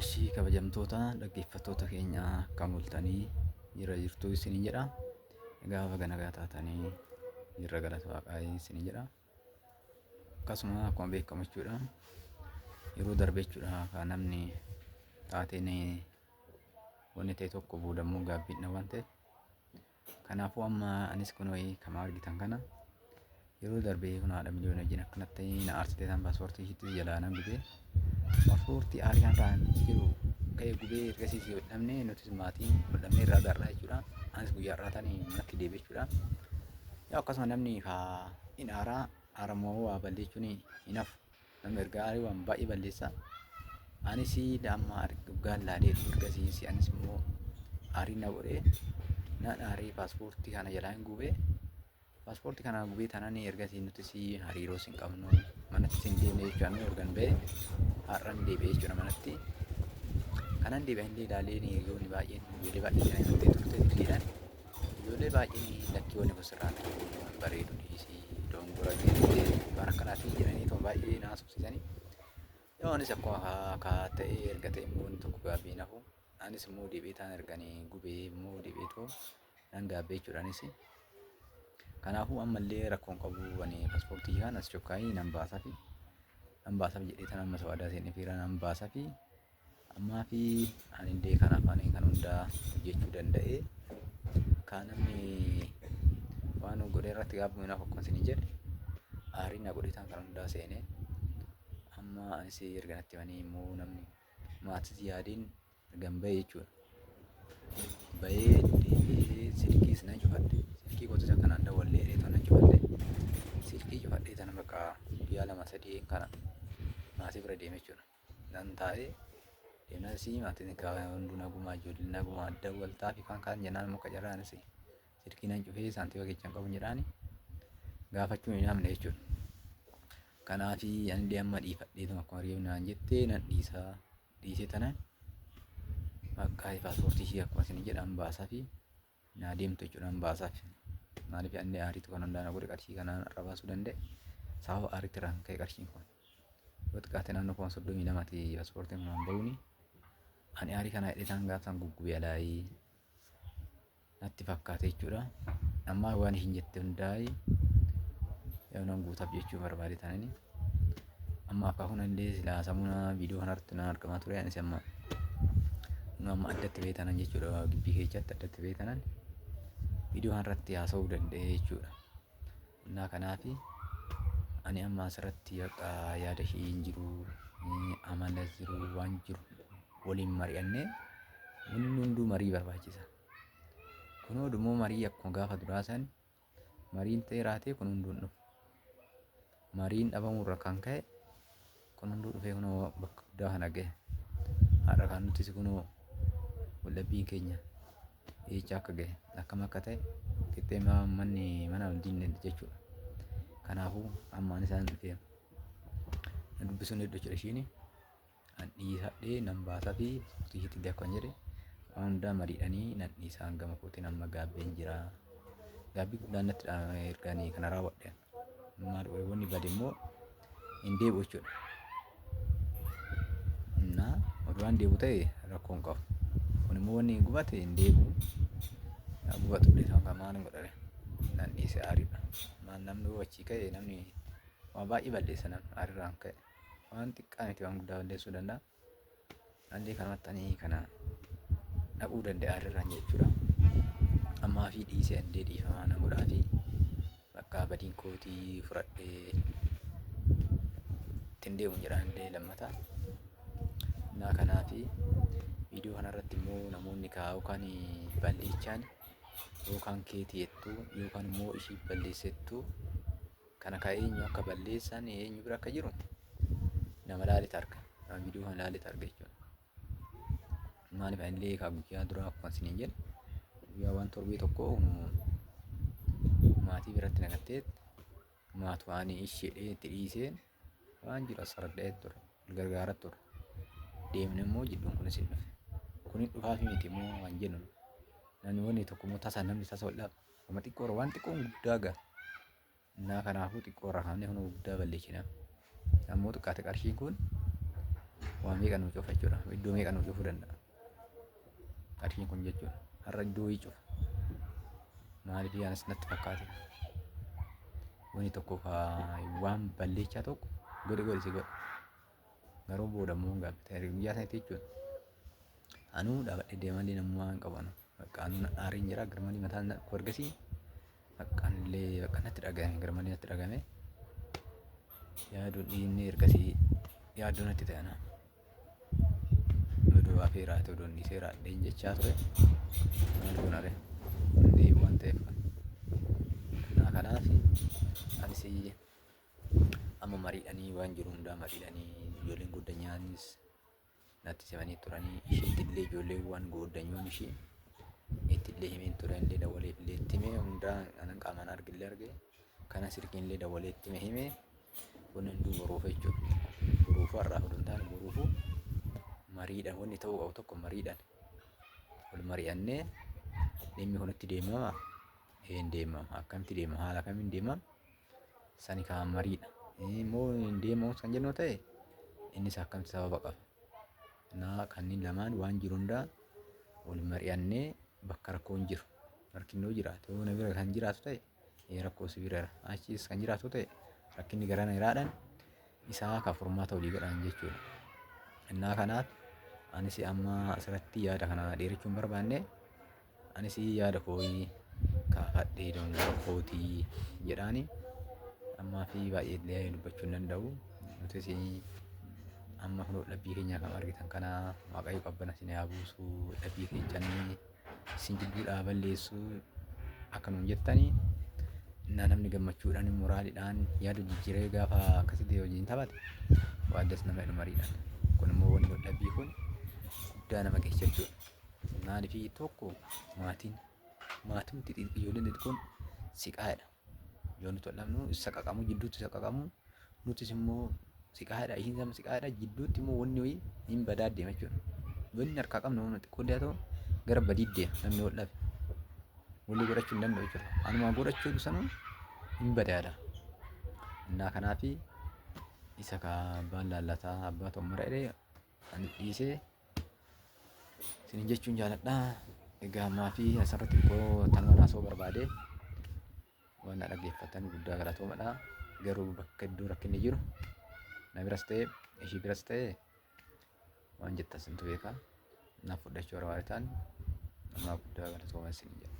Ashii kabajamtoota dhaggeeffattoota keenya akkam bultanii jirtu isiniin jedha. Gaafa nagaa taatanii jirra galata Waaqaa isiniin jedha. Akkasuma akkuma beekamu jechuudha. Yeroo darbe jechuudha kan namni taateen wanni ta'e tokko boodammoo gaabbiidha waan ta'eef. Kanaafuu amma anis kun kama argitan kana yeroo darbee kun haadha miliyoona wajjin akkanatti na aarsitee tan paaspoortii ishiitti jalaa nan gubee paaspoortii aariidhaan ta'an jiru ka'ee gubee ergasiisii hodhamne nutis maatiin hodhamne irraa garraa jechuudha. Anis guyyaa irraa ta'anii natti deebi'e jechuudha. Akkasuma namni hin aaramoo waa balleessuun hin hafu. Namni erga aarii waan baay'ee balleessa. Anis damma dhugaan laalee ergasiisi anis immoo aarii na godhee nan aarii paaspoortii kana jalaa hin gubee. Paaspoortii kana gubee taanaan ergasii nutis hariiroo sin qabnu manatti sin deemne jechuudha. Ergan ba'e har'an deebi'ee jechuudha manatti. Kanan deebi'an illee ilaaleen hiriyoonni baay'een ijoollee baay'een kan nuti turte filiidhaan ijoollee baay'een lakkiiwwan gosirraan bareedu dhiisii dongora jedhee bara kanaatiin jedhanii too baay'ee na haasofsiisanii. Anis akkuma ta'e erga ta'e immoo inni tokko gaabbii nafu anis immoo deebi'ee taan erganii gubee immoo deebi'ee too nan gaabbee jechuudha anis. Kanaafuu ammallee rakkoon qabu wani paaspoortii kan as chokkaayii nan baasaaf jedhee tan amma sawaadaa seenee fiira nan baasaaf ammaa fi ani illee kanaaf ani kan hundaa hojjechuu danda'e kan namni waan godhee irratti gaabbii naaf akkuma isin jedhe aarii na godhee tan kan hundaa seenee amma anis erga natti himanii immoo namni maatis yaadiin ergan ba'e jechuudha. Ba'ee deebi'ee silkiis nan cufadhe. Silkii gootota kanaan dawwallee dheetoo nan cufadhe. Silkii cufadhee tana bakka guyyaa 2-3 kana maatii bira deeme jechuudha. Nan taa'ee deemnas maatiin hunduu nagumaa ijoolleen nagumaa dawwaltaa fi kan jennaan muka jarraanis silkii nan cufee saantiima keechaan qabu jedhaani gaafachuu hin hamne jechuudha. Kanaaf ani amma dhiifadheetuma akkuma reefu naan jettee nan dhiisee tanaan bakka paaspoortii ishee akkuma isin jedhan baasaa fi naa deemtu jechuudha baasaaf. Maaliif ani aariitu kan hundaan godhe qarshii kanaan irra baasuu danda'e sababa aariitti irraan ka'e qarshiin kun yoo xiqqaate naannoo 32 paaspoortiin kun bahuuni ani aarii kana hidhee tan gaafsan guggubee alaayii natti fakkaate jechuudha. Amma waan hin jette hundaa'e yoo nan guutaaf jechuu barbaade tanani amma akka kun illee silaa samuna viidiyoo kanarratti nan argamaa ture anis amma addatti beetanan jechuudha gibbii keessatti addatti beetanan viidiyoo kanarratti haasa'uu danda'e jechuudha. Innaa kanaaf ani amma asirratti yaada ishee hin jiru amala jiru waan jiru waliin mari'annee hunduu marii barbaachisa. Kunoo dhummoo marii akkuma gaafa duraa san mariin ta'e raatee kun hunduu dhufu. Mariin dhabamurra kan ka'e kun hunduu dhufee kunoo bakka guddaa kana gahe. Har'a kan nutis kunoo wallabbiin keenya eecha akka gahe akkam akka ta'e qixxee manni mana waliin jechuudha. Kanaafuu ammaan isaan dhufee na dubbisuun hedduu jechuudha ishiin an dhiisadhee nan baasaa fi ishiitti illee akkuma jedhe waan hundaa mariidhanii nan dhiisaan gama kootiin amma gaabbeen jira. Gaabbii guddaan natti erganii kana raawwadhe. Maal wanni bade immoo hin deebi'u jechuudha. Naa oduu deebi'u ta'e rakkoon qabu. Kun immoo wanni gubate hin deebi'u. Gubatu dhiisan kan maal godhare nan dhiise aariidha. Maan namni achii ka'e namni waa baay'ee balleessa namni aariirraan ka'e waan xiqqaa miti waan guddaa balleessuu danda'a. Nallee kanatti kana dhaquu danda'a aariirraan jechuudha. Ammaa fi dhiisee andee dhiifamaa na godhaa fi bakka badiin kootii fudhadhee ittiin deemu jedhaan illee lammataa. Innaa kanaaf viidiyoo kanarratti immoo namoonni kaa'u kan balleechaan yookaan keetii jettuu yookaan immoo ishii balleessettuu kana eenyu akka balleessan eenyu bira akka jiru nama laaletu arga. Nama viidiyoo kana laaletu arga jechuudha. Maaliif illee guyyaa dura akkuma isiniin jedhe guyyaa waan torbee tokko maatii biratti naqattee maatu waan ishee itti dhiiseen waan jiru as argadhee ture gargaaraa ture. Deemne immoo jidduun kunis hin dhufe. Kun dhufaaf miti immoo waan jennu namni wanni tokko immoo tasa namni tasa wal dhaaba. Amma xiqqoorra waan xiqqoon guddaa ga'a. Innaa kanaafuu xiqqoorra kaanee kun guddaa balleessina. Ammoo xiqqaate qarshiin kun waan meeqa nu cufa jechuudha. Iddoo meeqa nu cufuu danda'a qarshiin kun jechuudha. Har'a iddoo cufa maaliif yaanas natti fakkaate wanni tokko waan balleechaa tokko godhe si godha. Garuu booda immoo gaaffii guyyaa sanatti jechuudha. Anuu dhaabadhee deemallee namummaa hin qabu anu. Bakka anu aariin jira garmalee mataan naqu ergasii bakkanillee bakka natti dhagahame garmalee natti dhagahame yaaduun dhiinni ergasii yaaddoo natti ta'e ana. Oduu afeeraa ta'uu doonii seeraa dheen jechaa ture. Maal kun are hundee waan ta'eef kanaaf anis amma mariidhanii waan jiru hundaa mariidhanii ijoolleen guddanyaanis natti simanii turanii isheetillee ijoollee waan guddanyuun ishee ittillee himeen turanillee dawalee illee itti himee hundaa anan qaamaan argillee arge kana sirkiinillee dawalee itti himee kun hunduu boruuf jechuudha. Boruuf har'aa hodhuun taane boruufu mariidhaan wanni ta'uu qabu tokko mariidhaan wal mari'annee dhimmi kunatti deemama hin deemama akkamitti deemama haala kamiin deemama sani kaan mariidha. Immoo hin deemamu kan jennu ta'e innis akkamitti sababa qaba. Naa kanneen lamaan waan jiru hundaa wal mari'annee bakka rakkoon jiru rakkinnoo jiraatu yoo na bira kan jiraatu ta'e rakkoo si bira achis kan jiraatu ta'e rakkinni garana iraadhaan isaa akka furmaata walii godhan jechuudha. Innaa kanaaf anis amma asirratti yaada kana dheerachuun barbaanne anis yaada kootii kaafadhee dongoo kootii jedhaani ammaa fi baay'ee illee dubbachuu hin danda'u. Nutis amma kun dhabbii keenya kan argitan kana waaqayyo qabbana isin haa buusu dhabbii keenyanii isin jidduudhaa balleessu akka nuun jettanii namni gammachuudhaan moraaliidhaan yaada jijjiiree gaafa akkasitti hojiin taphate waa addas nama hidhu mariidhaan. Kun immoo wanni dhabbii kun guddaa nama geessa jechuudha. Maaliif tokko maatiin ijoolleen xixiqqoon siqaadha. Yoo nuti tolfamnu isa qaqamu jidduutti isa qaqamu nutis immoo siqaadha ishiin sama siqaadha jidduutti immoo wanni wayii hin badaa deema jechuudha. Wanni harkaa qabnu nuti xiqqoollee ta'u gara badii deema namni wal dhabe walii godhachuu hin danda'u jechuudha. Anumaa godhachuu sanuu hin badaadha. Innaa kanaaf isa abbaan laallataa abbaa tommara jedhee ani dhiisee isin jechuun jaaladha. Egaa ammaa fi asirratti xiqqoo tanuma naasoo barbaade waan na dhaggeeffatan guddaa galatoomadha. Garuu bakka iddoo rakkinni jiru na biras ta'e ishii biras ta'e waan jettan sintu beeka naaf fudhachuu barbaadan namaa guddaa galatoomaa isin jedha.